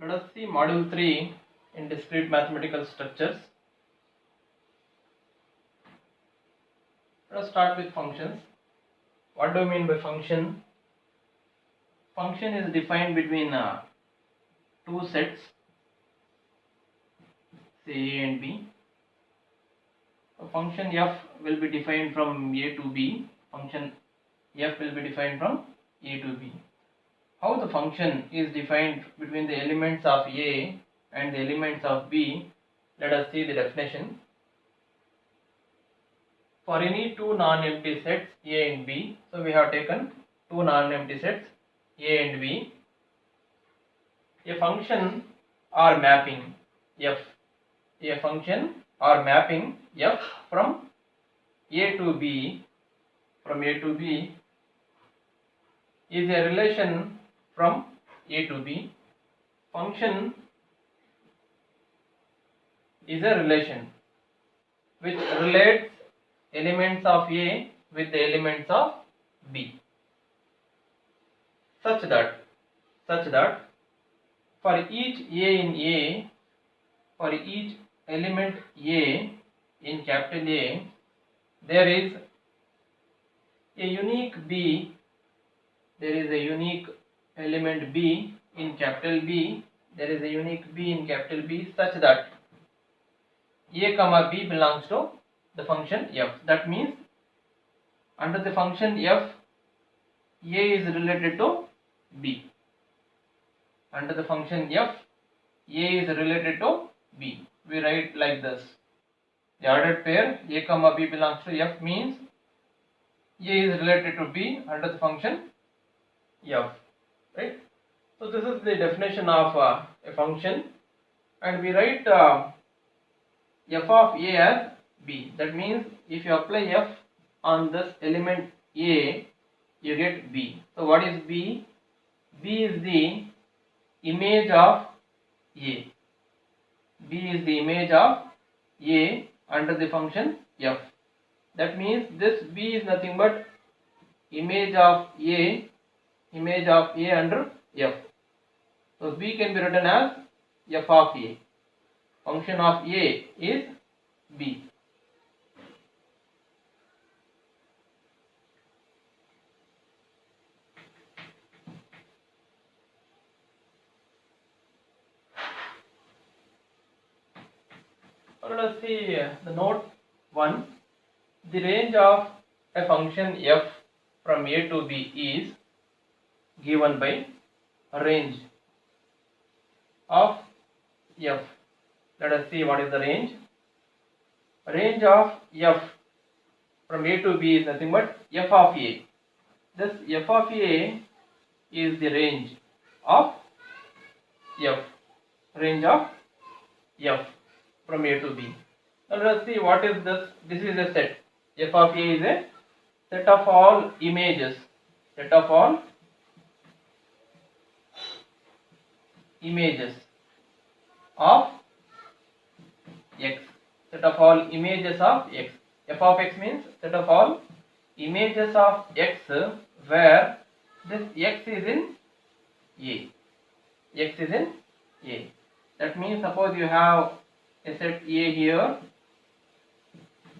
Let us see module 3 in discrete mathematical structures. Let us start with functions. What do you mean by function? Function is defined between two sets, say A and B. A function f will be defined from A to B. Function f will be defined from A to B. How the function is defined between the elements of A and the elements of B? Let us see the definition. For any two non-empty sets A and B, so we have taken two non-empty sets A and B. A function or mapping f, a function or mapping f from A to B, is a relation from A to B. Function is a relation which relates elements of A with the elements of B, such that for each element A in capital A, there is a unique B, there is a unique element B in capital B, there is a unique B in capital B, such that A comma B belongs to the function f. That means under the function f, A is related to B. Under the function f, A is related to B. We write like this. The ordered pair A comma B belongs to f means A is related to B under the function f. Right? So this is the definition of a function, and we write f of A as B. That means if you apply f on this element A, you get B. So what is B? B is the image of A. B is the image of A under the function f. That means this B is nothing but image of A under f. So B can be written as f of A. Function of A is B. Let us see the note 1. The range of a function f from A to B is given by range of f. Let us see what is the range. Range of f from A to B is nothing but f of A. This f of A is the range of f. Range of f from A to B. Now let us see what is this. This is a set. F of A is a set of all images. Set of all images of x. Set of all images of x. F of x means set of all images of x where this x is in A. X is in A. That means suppose you have a set A here,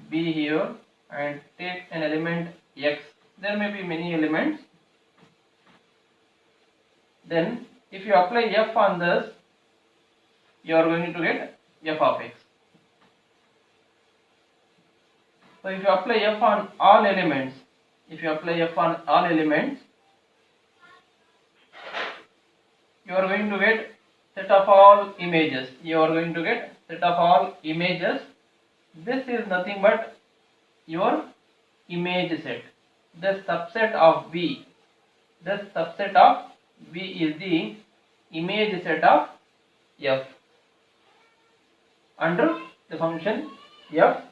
B here, and take an element x. There may be many elements. Then if you apply f on this, you are going to get f of x. So if you apply f on all elements, you are going to get set of all images. This is nothing but your image set. This subset of B is the image set of f under the function f.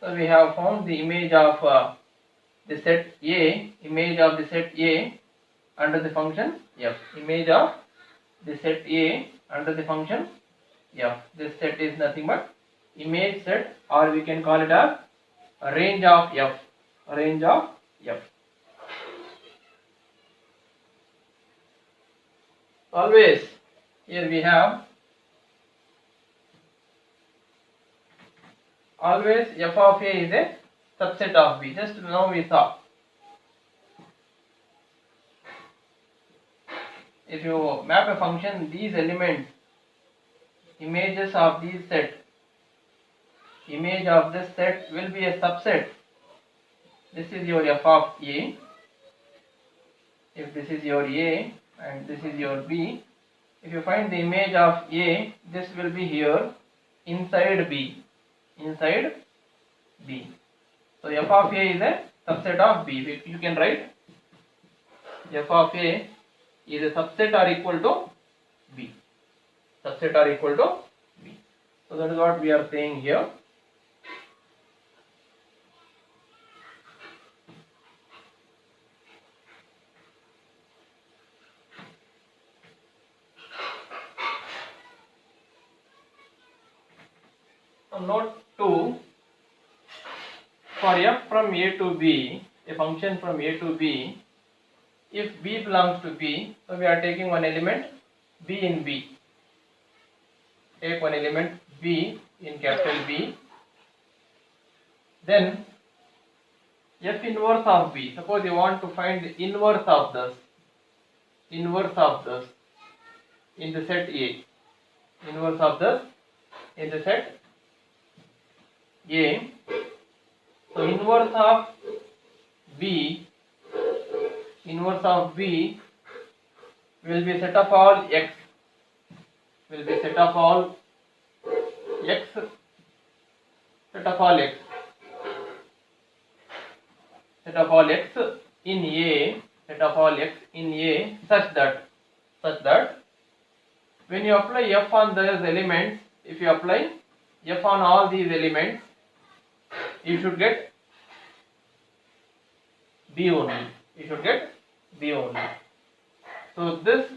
So we have found the image of the set A, under the function f. Image of the set A under the function f. This set is nothing but image set, or we can call it as a range of f. Always here we have always f of a is a subset of b. Just now we saw. If you map a function, these elements, images of these set, image of this set will be a subset. This is your f of a. If this is your a and this is your b, if you find the image of a, this will be here inside b. Inside b. So f of a is a subset of b. You can write f of a is a subset or equal to b. Subset or equal to b. So that is what we are saying here. Note 2, for f from a to b, a function from a to b, if b belongs to b, so we are taking one element b in b. Take one element b in capital B. Then f inverse of b. Suppose you want to find the inverse of this. Inverse of this in the set A. Inverse of this in the set A. So inverse of B, inverse of B will be set of all x. Will be set of all x. Set of all x. Set of all x in A. Set of all x in A such that when you apply f on those elements, if you apply f on all these elements, you should get b only. You should get b only. So this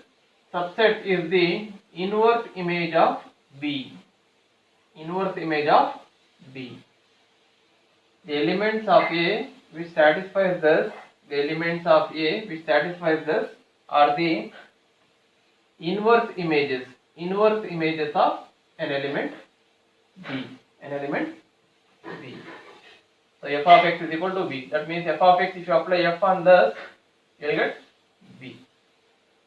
subset is the inverse image of B. Inverse image of B. The elements of A which satisfies this, the elements of A which satisfies this are the inverse images of an element B. An element B. So f of x is equal to b. That means f of x, if you apply f on this, you will get b.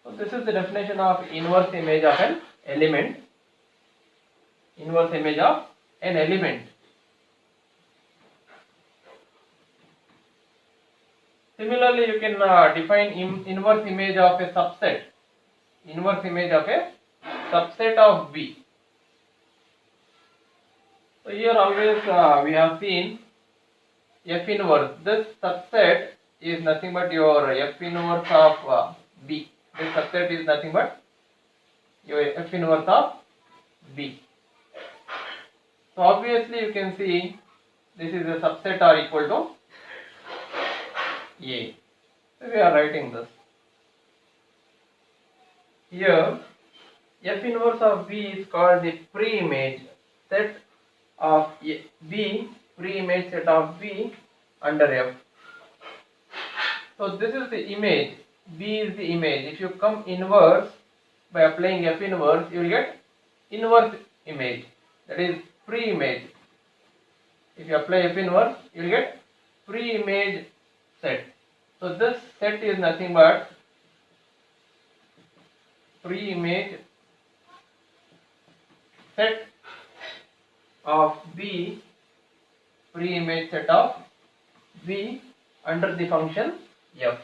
So this is the definition of inverse image of an element. Inverse image of an element. Similarly, you can define inverse image of a subset. Inverse image of a subset of B. So here always we have seen f inverse. This subset is nothing but your f inverse of B. This subset is nothing but your f inverse of B. So obviously you can see this is a subset or equal to A. So we are writing this. Here f inverse of B is called the pre-image set of B, pre-image set of B under F. So this is the image, B is the image. If you come inverse by applying f inverse, you will get inverse image, that is pre-image. If you apply f inverse, you will get pre-image set. So this set is nothing but pre-image set of B, pre-image set of B under the function f.